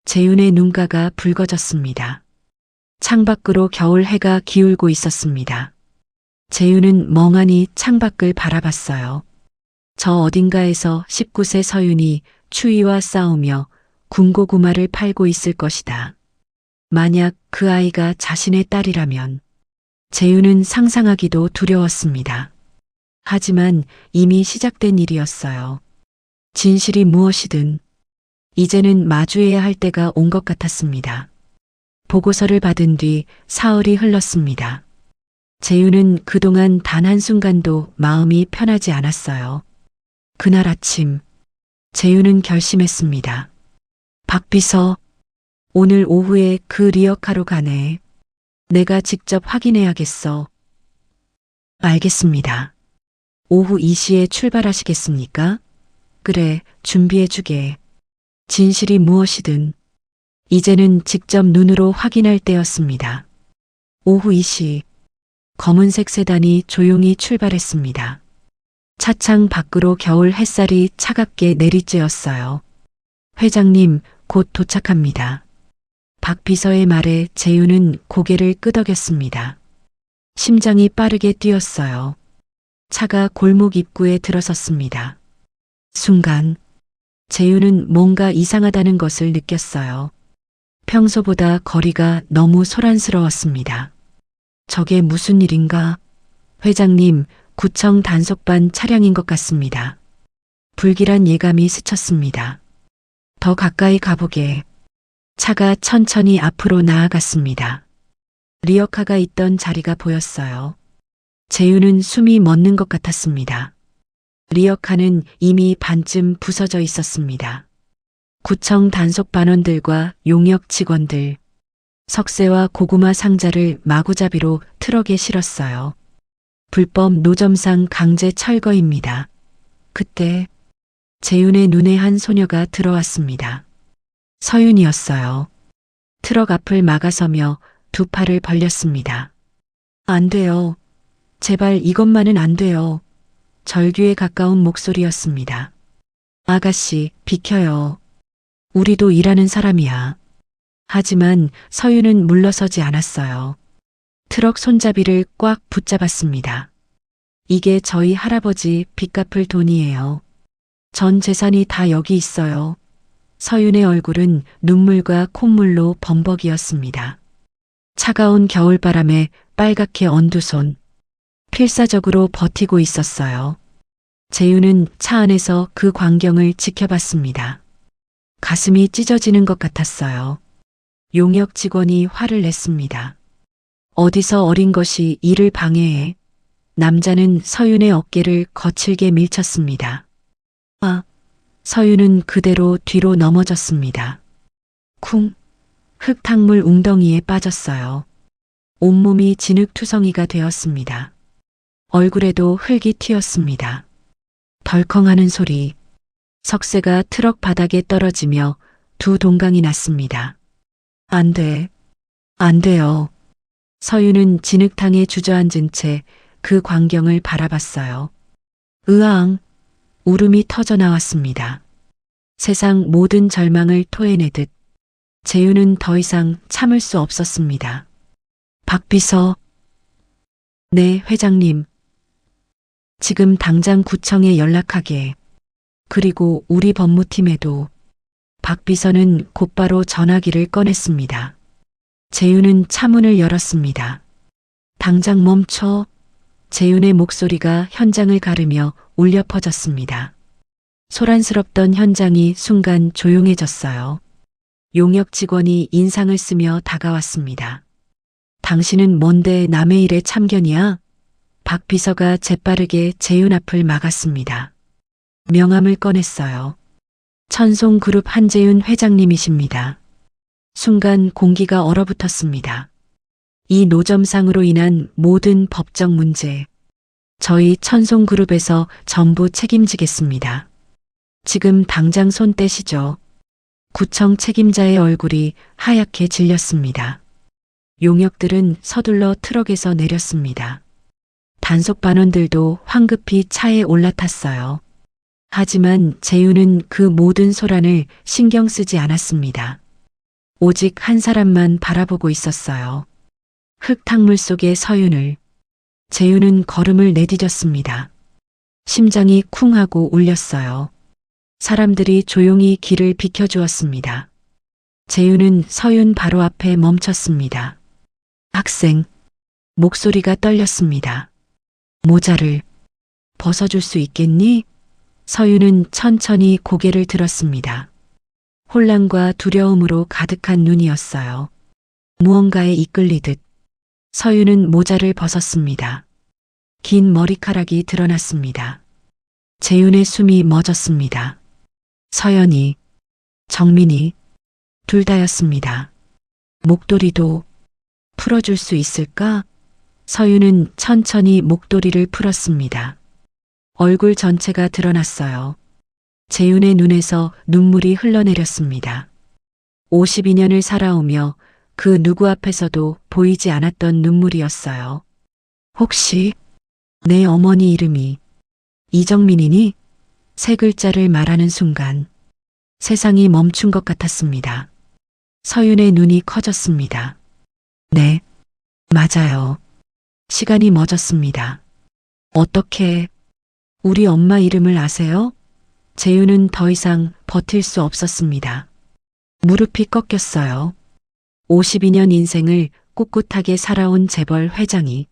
B: 재윤의 눈가가 붉어졌습니다. 창밖으로 겨울 해가 기울고 있었습니다. 재윤은 멍하니 창밖을 바라봤어요. 저 어딘가에서 19세 서윤이 추위와 싸우며 군고구마를 팔고 있을 것이다. 만약 그 아이가 자신의 딸이라면 재윤은 상상하기도 두려웠습니다. 하지만 이미 시작된 일이었어요. 진실이 무엇이든 이제는 마주해야 할 때가 온 것 같았습니다. 보고서를 받은 뒤 사흘이 흘렀습니다. 재윤은 그동안 단 한순간도 마음이 편하지 않았어요. 그날 아침 재윤은 결심했습니다. 박 비서, 오늘 오후에 그 리어카로 가네. 내가 직접 확인해야겠어. 알겠습니다. 오후 2시에 출발하시겠습니까? 그래, 준비해주게. 진실이 무엇이든 이제는 직접 눈으로 확인할 때였습니다. 오후 2시 검은색 세단이 조용히 출발했습니다. 차창 밖으로 겨울 햇살이 차갑게 내리쬐었어요. 회장님, 곧 도착합니다. 박 비서의 말에 재윤은 고개를 끄덕였습니다. 심장이 빠르게 뛰었어요. 차가 골목 입구에 들어섰습니다. 순간 재윤은 뭔가 이상하다는 것을 느꼈어요. 평소보다 거리가 너무 소란스러웠습니다. 저게 무슨 일인가? 회장님, 구청 단속반 차량인 것 같습니다. 불길한 예감이 스쳤습니다. 더 가까이 가보게. 차가 천천히 앞으로 나아갔습니다. 리어카가 있던 자리가 보였어요. 재윤은 숨이 멎는 것 같았습니다. 리어카는 이미 반쯤 부서져 있었습니다. 구청 단속반원들과 용역 직원들, 석쇠와 고구마 상자를 마구잡이로 트럭에 실었어요. 불법 노점상 강제 철거입니다. 그때 재윤의 눈에 한 소녀가 들어왔습니다. 서윤이었어요. 트럭 앞을 막아서며 두 팔을 벌렸습니다. 안 돼요. 제발 이것만은 안 돼요. 절규에 가까운 목소리였습니다. 아가씨, 비켜요. 우리도 일하는 사람이야. 하지만 서윤은 물러서지 않았어요. 트럭 손잡이를 꽉 붙잡았습니다. 이게 저희 할아버지 빚 갚을 돈이에요. 전 재산이 다 여기 있어요. 서윤의 얼굴은 눈물과 콧물로 범벅이었습니다. 차가운 겨울바람에 빨갛게 언두 손. 필사적으로 버티고 있었어요. 재윤은 차 안에서 그 광경을 지켜봤습니다. 가슴이 찢어지는 것 같았어요. 용역 직원이 화를 냈습니다. 어디서 어린 것이 일을 방해해. 남자는 서윤의 어깨를 거칠게 밀쳤습니다. 아, 서윤은 그대로 뒤로 넘어졌습니다. 쿵, 흙탕물 웅덩이에 빠졌어요. 온몸이 진흙투성이가 되었습니다. 얼굴에도 흙이 튀었습니다. 덜컹하는 소리, 석쇠가 트럭 바닥에 떨어지며 두 동강이 났습니다. 안 돼, 안 돼요. 서윤은 진흙탕에 주저앉은 채 그 광경을 바라봤어요. 으앙, 울음이 터져 나왔습니다. 세상 모든 절망을 토해내듯 재윤은 더 이상 참을 수 없었습니다. 박 비서, 네, 회장님. 지금 당장 구청에 연락하게. 그리고 우리 법무팀에도. 박 비서는 곧바로 전화기를 꺼냈습니다. 재윤은 차문을 열었습니다. 당장 멈춰. 재윤의 목소리가 현장을 가르며 울려 퍼졌습니다. 소란스럽던 현장이 순간 조용해졌어요. 용역 직원이 인상을 쓰며 다가왔습니다. 당신은 뭔데 남의 일에 참견이야? 박 비서가 재빠르게 재윤 앞을 막았습니다. 명함을 꺼냈어요. 천송그룹 한재윤 회장님이십니다. 순간 공기가 얼어붙었습니다. 이 노점상으로 인한 모든 법적 문제, 저희 천송그룹에서 전부 책임지겠습니다. 지금 당장 손 떼시죠. 구청 책임자의 얼굴이 하얗게 질렸습니다. 용역들은 서둘러 트럭에서 내렸습니다. 단속 반원들도 황급히 차에 올라탔어요. 하지만 재윤은 그 모든 소란을 신경 쓰지 않았습니다. 오직 한 사람만 바라보고 있었어요. 흙탕물 속의 서윤을. 재윤은 걸음을 내디뎠습니다. 심장이 쿵 하고 울렸어요. 사람들이 조용히 길을 비켜주었습니다. 재윤은 서윤 바로 앞에 멈췄습니다. 학생. 목소리가 떨렸습니다. 모자를 벗어줄 수 있겠니? 서윤은 천천히 고개를 들었습니다. 혼란과 두려움으로 가득한 눈이었어요. 무언가에 이끌리듯 서윤은 모자를 벗었습니다. 긴 머리카락이 드러났습니다. 재윤의 숨이 멎었습니다. 서연이, 정민이, 둘 다였습니다. 목도리도 풀어줄 수 있을까? 서윤은 천천히 목도리를 풀었습니다. 얼굴 전체가 드러났어요. 재윤의 눈에서 눈물이 흘러내렸습니다. 52년을 살아오며 그 누구 앞에서도 보이지 않았던 눈물이었어요. 혹시 내 어머니 이름이 이정민이니? 세 글자를 말하는 순간 세상이 멈춘 것 같았습니다. 서윤의 눈이 커졌습니다. 네, 맞아요. 시간이 멎었습니다. 어떻게 우리 엄마 이름을 아세요? 재윤은 더 이상 버틸 수 없었습니다. 무릎이 꺾였어요. 52년 인생을 꿋꿋하게 살아온 재벌 회장이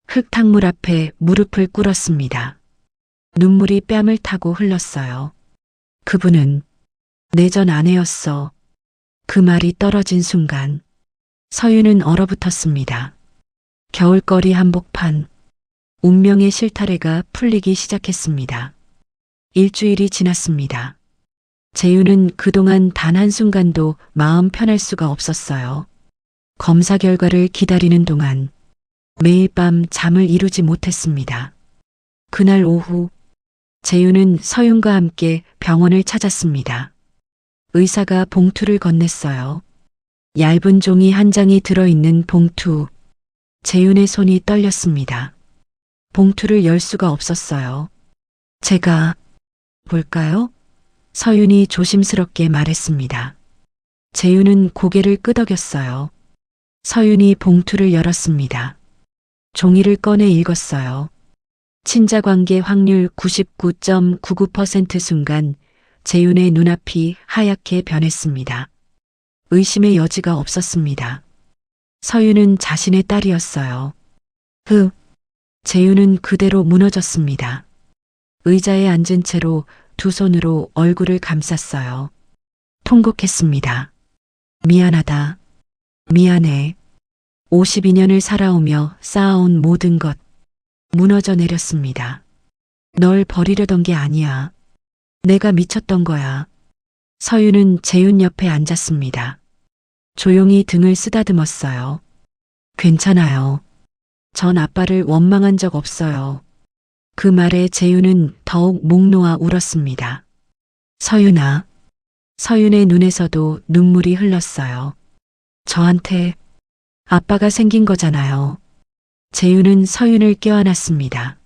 B: 흙탕물 앞에 무릎을 꿇었습니다. 눈물이 뺨을 타고 흘렀어요. 그분은 내 전 아내였어. 그 말이 떨어진 순간 서윤은 얼어붙었습니다. 겨울거리 한복판. 운명의 실타래가 풀리기 시작했습니다. 일주일이 지났습니다. 재윤은 그동안 단 한순간도 마음 편할 수가 없었어요. 검사 결과를 기다리는 동안 매일 밤 잠을 이루지 못했습니다. 그날 오후 재윤은 서윤과 함께 병원을 찾았습니다. 의사가 봉투를 건넸어요. 얇은 종이 한 장이 들어있는 봉투. 재윤의 손이 떨렸습니다. 봉투를 열 수가 없었어요. 제가 볼까요? 서윤이 조심스럽게 말했습니다. 재윤은 고개를 끄덕였어요. 서윤이 봉투를 열었습니다. 종이를 꺼내 읽었어요. 친자관계 확률 99.99% 순간 재윤의 눈앞이 하얗게 변했습니다. 의심의 여지가 없었습니다. 서윤은 자신의 딸이었어요. 재윤은 그대로 무너졌습니다. 의자에 앉은 채로 두 손으로 얼굴을 감쌌어요. 통곡했습니다. 미안하다. 미안해. 52년을 살아오며 쌓아온 모든 것 무너져 내렸습니다. 널 버리려던 게 아니야. 내가 미쳤던 거야. 서윤은 재윤 옆에 앉았습니다. 조용히 등을 쓰다듬었어요. 괜찮아요. 전 아빠를 원망한 적 없어요. 그 말에 재윤은 더욱 목 놓아 울었습니다. 서윤아. 서윤의 눈에서도 눈물이 흘렀어요. 저한테 아빠가 생긴 거잖아요. 재윤은 서윤을 껴안았습니다.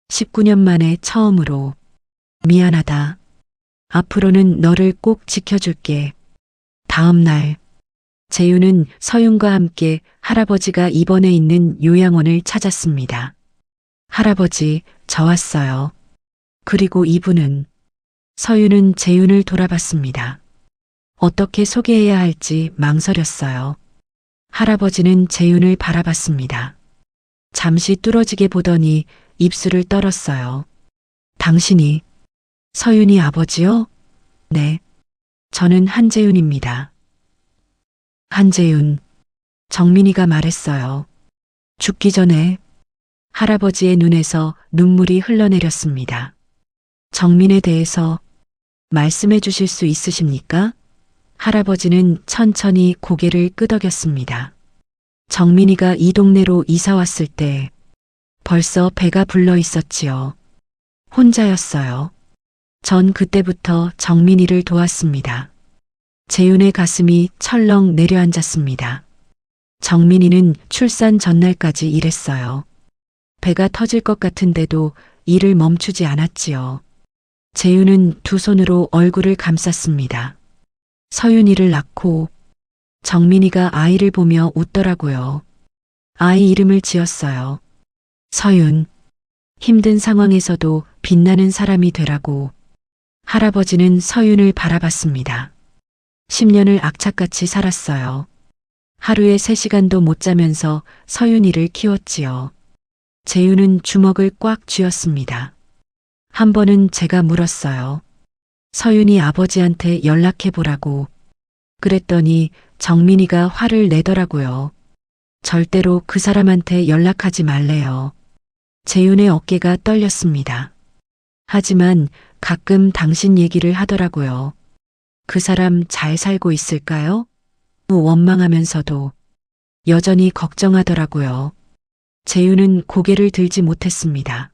B: 19년 만에 처음으로 미안하다. 앞으로는 너를 꼭 지켜줄게. 다음 날, 재윤은 서윤과 함께 할아버지가 입원해 있는 요양원을 찾았습니다. 할아버지, 저 왔어요. 그리고 이분은, 서윤은 재윤을 돌아봤습니다. 어떻게 소개해야 할지 망설였어요. 할아버지는 재윤을 바라봤습니다. 잠시 뚫어지게 보더니 입술을 떨었어요. 당신이 서윤이 아버지요? 네. 저는 한재윤입니다. 한재윤. 정민이가 말했어요. 죽기 전에 할아버지의 눈에서 눈물이 흘러내렸습니다. 정민에 대해서 말씀해 주실 수 있으십니까? 할아버지는 천천히 고개를 끄덕였습니다. 정민이가 이 동네로 이사 왔을 때 벌써 배가 불러 있었지요. 혼자였어요. 전 그때부터 정민이를 도왔습니다. 재윤의 가슴이 철렁 내려앉았습니다. 정민이는 출산 전날까지 일했어요. 배가 터질 것 같은데도 일을 멈추지 않았지요. 재윤은 두 손으로 얼굴을 감쌌습니다. 서윤이를 낳고 정민이가 아이를 보며 웃더라고요. 아이 이름을 지었어요. 서윤. 힘든 상황에서도 빛나는 사람이 되라고. 할아버지는 서윤을 바라봤습니다. 10년을 악착같이 살았어요. 하루에 3시간도 못 자면서 서윤이를 키웠지요. 재윤은 주먹을 꽉 쥐었습니다. 한 번은 제가 물었어요. 서윤이 아버지한테 연락해 보라고. 그랬더니 정민이가 화를 내더라고요. 절대로 그 사람한테 연락하지 말래요. 재윤의 어깨가 떨렸습니다. 하지만 가끔 당신 얘기를 하더라고요. 그 사람 잘 살고 있을까요? 원망하면서도 여전히 걱정하더라고요. 재윤은 고개를 들지 못했습니다.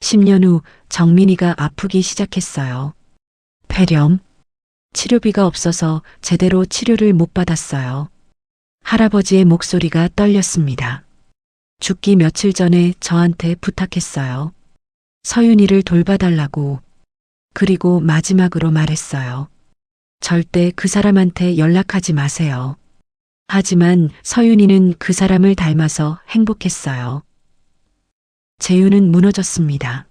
B: 10년 후 정민이가 아프기 시작했어요. 폐렴. 치료비가 없어서 제대로 치료를 못 받았어요. 할아버지의 목소리가 떨렸습니다. 죽기 며칠 전에 저한테 부탁했어요. 서윤이를 돌봐달라고. 그리고 마지막으로 말했어요. 절대 그 사람한테 연락하지 마세요. 하지만 서윤이는 그 사람을 닮아서 행복했어요. 재윤은 무너졌습니다.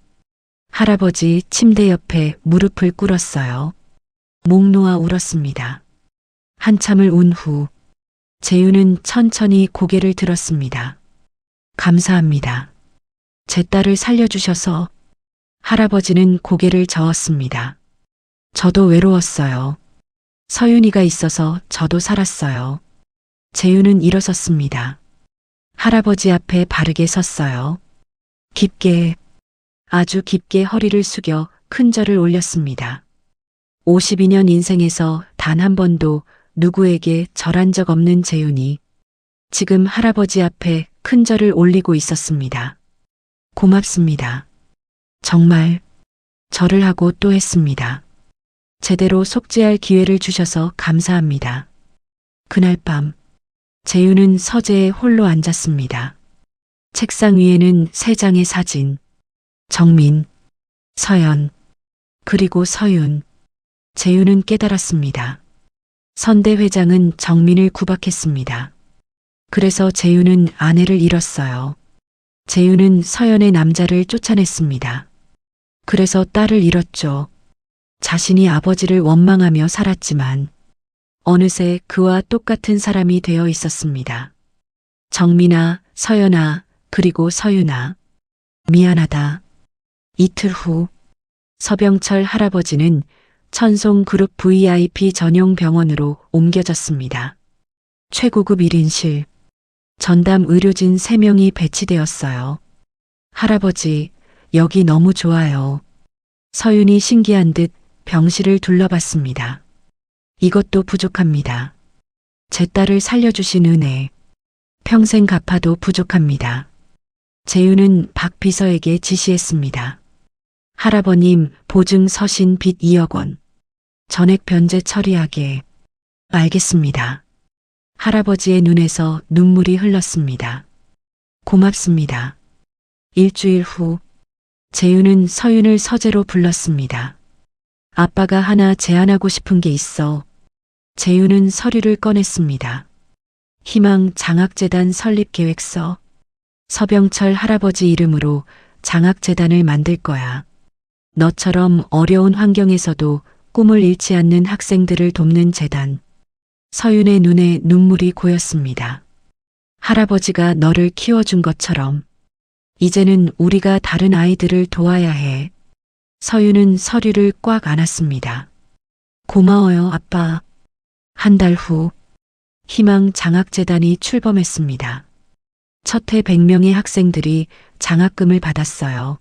B: 할아버지 침대 옆에 무릎을 꿇었어요. 목 놓아 울었습니다. 한참을 운 후 재윤은 천천히 고개를 들었습니다. 감사합니다. 제 딸을 살려주셔서. 할아버지는 고개를 저었습니다. 저도 외로웠어요. 서윤이가 있어서 저도 살았어요. 재윤은 일어섰습니다. 할아버지 앞에 바르게 섰어요. 깊게, 아주 깊게 허리를 숙여 큰 절을 올렸습니다. 52년 인생에서 단 한 번도 누구에게 절한 적 없는 재윤이 지금 할아버지 앞에 큰 절을 올리고 있었습니다. 고맙습니다. 정말 절을 하고 또 했습니다. 제대로 속죄할 기회를 주셔서 감사합니다. 그날 밤 재윤은 서재에 홀로 앉았습니다. 책상 위에는 3장의 사진. 정민, 서연, 그리고 서윤. 재윤은 깨달았습니다. 선대 회장은 정민을 구박했습니다. 그래서 재윤은 아내를 잃었어요. 재윤은 서연의 남자를 쫓아냈습니다. 그래서 딸을 잃었죠. 자신이 아버지를 원망하며 살았지만 어느새 그와 똑같은 사람이 되어 있었습니다. 정민아, 서연아, 그리고 서윤아. 미안하다. 이틀 후 서병철 할아버지는 천송그룹 VIP 전용 병원으로 옮겨졌습니다. 최고급 1인실, 전담 의료진 3명이 배치되었어요. 할아버지, 여기 너무 좋아요. 서윤이 신기한 듯 병실을 둘러봤습니다. 이것도 부족합니다. 제 딸을 살려주신 은혜. 평생 갚아도 부족합니다. 재윤은 박 비서에게 지시했습니다. 할아버님 보증 서신 빚 2억 원. 전액 변제 처리하게. 알겠습니다. 할아버지의 눈에서 눈물이 흘렀습니다. 고맙습니다. 일주일 후 재윤은 서윤을 서재로 불렀습니다. 아빠가 하나 제안하고 싶은 게 있어. 재윤은 서류를 꺼냈습니다. 희망 장학재단 설립 계획서. 서병철 할아버지 이름으로 장학재단을 만들 거야. 너처럼 어려운 환경에서도 꿈을 잃지 않는 학생들을 돕는 재단. 서윤의 눈에 눈물이 고였습니다. 할아버지가 너를 키워준 것처럼 이제는 우리가 다른 아이들을 도와야 해. 서윤은 서류를 꽉 안았습니다. 고마워요, 아빠. 한 달 후, 희망 장학재단이 출범했습니다. 첫 해 100명의 학생들이 장학금을 받았어요.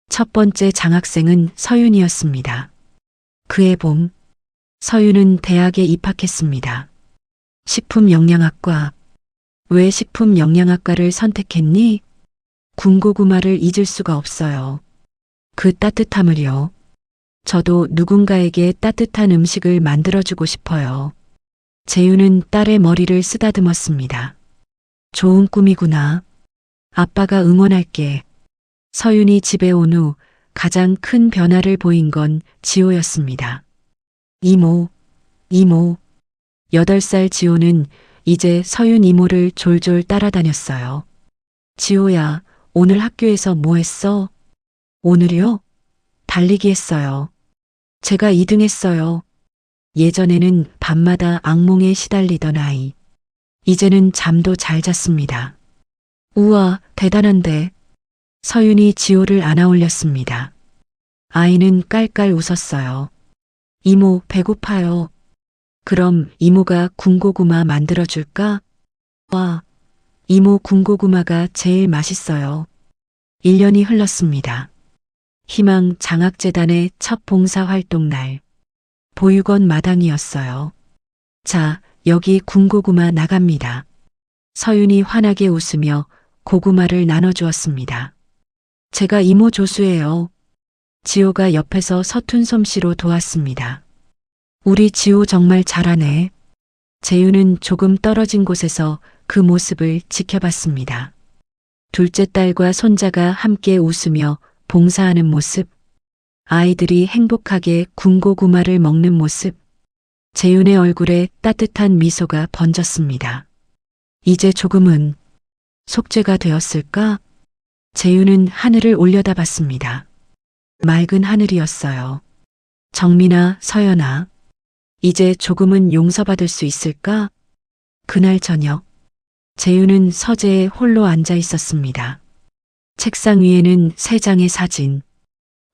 B: 첫 번째 장학생은 서윤이었습니다. 그해 봄, 서윤은 대학에 입학했습니다. 식품영양학과. 왜 식품영양학과를 선택했니? 군고구마를 잊을 수가 없어요. 그 따뜻함을요. 저도 누군가에게 따뜻한 음식을 만들어주고 싶어요. 재윤은 딸의 머리를 쓰다듬었습니다. 좋은 꿈이구나. 아빠가 응원할게. 서윤이 집에 온 후 가장 큰 변화를 보인 건 지호였습니다. 이모. 8살 지호는 이제 서윤 이모를 졸졸 따라다녔어요. 지호야, 오늘 학교에서 뭐 했어? 오늘이요? 달리기 했어요. 제가 2등 했어요. 예전에는 밤마다 악몽에 시달리던 아이. 이제는 잠도 잘 잤습니다. 우와, 대단한데. 서윤이 지호를 안아 올렸습니다. 아이는 깔깔 웃었어요. 이모, 배고파요. 그럼 이모가 군고구마 만들어줄까? 와, 이모 군고구마가 제일 맛있어요. 1년이 흘렀습니다. 희망 장학재단의 첫 봉사활동 날. 보육원 마당이었어요. 자, 여기 군고구마 나갑니다. 서윤이 환하게 웃으며 고구마를 나눠주었습니다. 제가 이모 조수예요. 지호가 옆에서 서툰 솜씨로 도왔습니다. 우리 지호 정말 잘하네. 재윤은 조금 떨어진 곳에서 그 모습을 지켜봤습니다. 둘째 딸과 손자가 함께 웃으며 봉사하는 모습, 아이들이 행복하게 군고구마를 먹는 모습, 재윤의 얼굴에 따뜻한 미소가 번졌습니다. 이제 조금은 속죄가 되었을까? 재윤은 하늘을 올려다봤습니다. 맑은 하늘이었어요. 정민아, 서연아, 이제 조금은 용서받을 수 있을까? 그날 저녁, 재윤은 서재에 홀로 앉아 있었습니다. 책상 위에는 3장의 사진,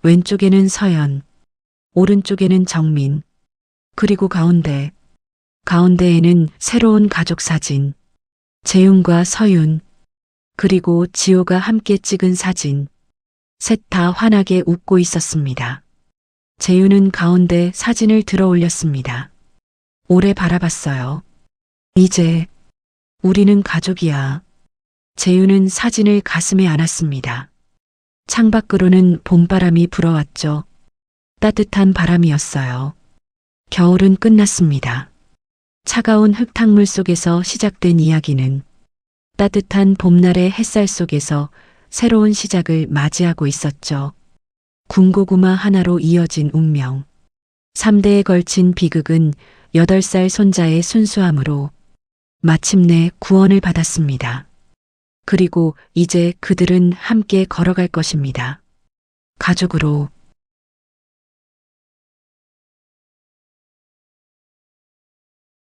B: 왼쪽에는 서연, 오른쪽에는 정민, 그리고 가운데에는 새로운 가족 사진, 재윤과 서윤, 그리고 지호가 함께 찍은 사진. 셋 다 환하게 웃고 있었습니다. 재윤은 가운데 사진을 들어 올렸습니다. 오래 바라봤어요. 이제 우리는 가족이야. 재윤은 사진을 가슴에 안았습니다. 창밖으로는 봄바람이 불어왔죠. 따뜻한 바람이었어요. 겨울은 끝났습니다. 차가운 흙탕물 속에서 시작된 이야기는 따뜻한 봄날의 햇살 속에서 새로운 시작을 맞이하고 있었죠. 군고구마 하나로 이어진 운명. 3대에 걸친 비극은 8살 손자의 순수함으로 마침내 구원을 받았습니다. 그리고 이제 그들은 함께 걸어갈 것입니다. 가족으로.